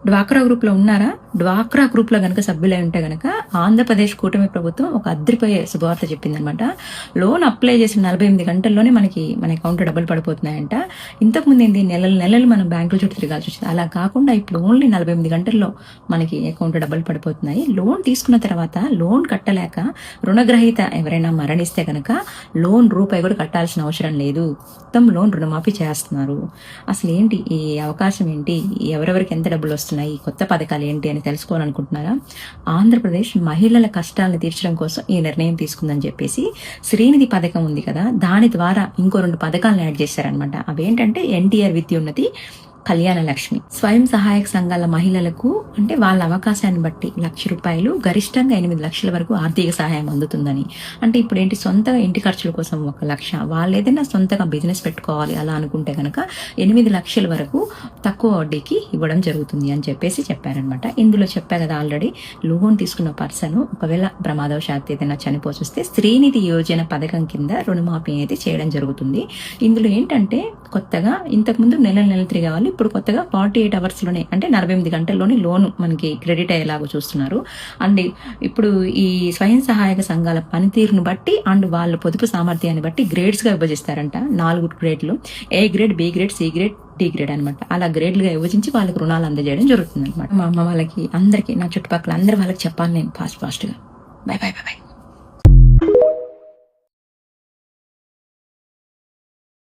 డ్వాక్రా గ్రూప్లో ఉన్నారా? డ్వాక్రా గ్రూప్లో కనుక సభ్యులై ఉంటే కనుక ఆంధ్రప్రదేశ్ కూటమి ప్రభుత్వం ఒక అద్దరిపోయే శుభవార్త చెప్పిందనమాట. లోన్ అప్లై చేసిన 48 గంటల్లోనే మన అకౌంట్లో డబ్బులు పడిపోతున్నాయంట. ఇంతకుముందు ఏంటి నెలలు మనం బ్యాంకుల చుట్టూ తిరగాల్సి వచ్చింది. అలా కాకుండా ఇప్పుడు ఓన్లీ 48 గంటల్లో మనకి అకౌంట్లో డబ్బులు పడిపోతున్నాయి. లోన్ తీసుకున్న తర్వాత లోన్ కట్టలేక రుణగ్రహీత ఎవరైనా మరణిస్తే కనుక లోన్ రూపాయి కూడా కట్టాల్సిన అవసరం లేదు. మొత్తం లోన్ రుణమాఫీ చేస్తున్నారు. అసలు ఏంటి ఈ అవకాశం, ఏంటి ఎవరెవరికి ఎంత డబ్బులు వస్తున్నాయి, కొత్త పథకాలు ఏంటి అని తెలుసుకోవాలనుకుంటున్నారా? ఆంధ్రప్రదేశ్ మహిళల కష్టాలను తీర్చడం కోసం ఈ నిర్ణయం తీసుకుందని చెప్పేసి శ్రీనిధి పథకం ఉంది కదా, దాని ద్వారా ఇంకో 2 పథకాలను యాడ్ చేశారనమాట. అవేంటంటే ఎన్టీఆర్ విద్యోన్నతి, కళ్యాణ లక్ష్మి. స్వయం సహాయక సంఘాల మహిళలకు అంటే వాళ్ళ అవకాశాన్ని బట్టి 1,00,000 రూపాయలు, గరిష్టంగా 8 లక్షల వరకు ఆర్థిక సహాయం అందుతుందని. అంటే ఇప్పుడు ఏంటి, సొంతగా ఇంటి ఖర్చుల కోసం 1,00,000, వాళ్ళు ఏదైనా సొంతగా బిజినెస్ పెట్టుకోవాలి అలా అనుకుంటే కనుక 8 లక్షల వరకు తక్కువ వడ్డీకి ఇవ్వడం జరుగుతుంది అని చెప్పేసి చెప్పారనమాట. ఇందులో చెప్పా కదా ఆల్రెడీ, లోన్ తీసుకున్న పర్సన్ ఒకవేళ ప్రమాదవశాత్తు ఏదైనా చనిపోతే శ్రీనిధి యోజన పథకం కింద రుణమాఫీ అయితే చేయడం జరుగుతుంది. ఇందులో ఏంటంటే కొత్తగా ఇంతకుముందు నెల తిరగాలి, ఇప్పుడు కొత్తగా 48 అవర్స్లోనే అంటే 48 గంటల్లోనే లోన్ మనకి క్రెడిట్ అయ్యేలాగా చూస్తున్నారు. అండ్ ఇప్పుడు ఈ స్వయం సహాయక సంఘాల పనితీరును బట్టి అండ్ వాళ్ళ పొదుపు సామర్థ్యాన్ని బట్టి గ్రేడ్స్గా విభజిస్తారంట. 4 గ్రేడ్లు, A grade, B grade, C grade, D grade అనమాట. అలా గ్రేడ్లుగా విభజించి వాళ్ళకి రుణాలు అందజేయడం జరుగుతుంది అనమాట. మా అమ్మ వాళ్ళకి, అందరికీ, నా చుట్టుపక్కల అందరి వాళ్ళకి చెప్పాలి నేను ఫాస్ట్గా. బై.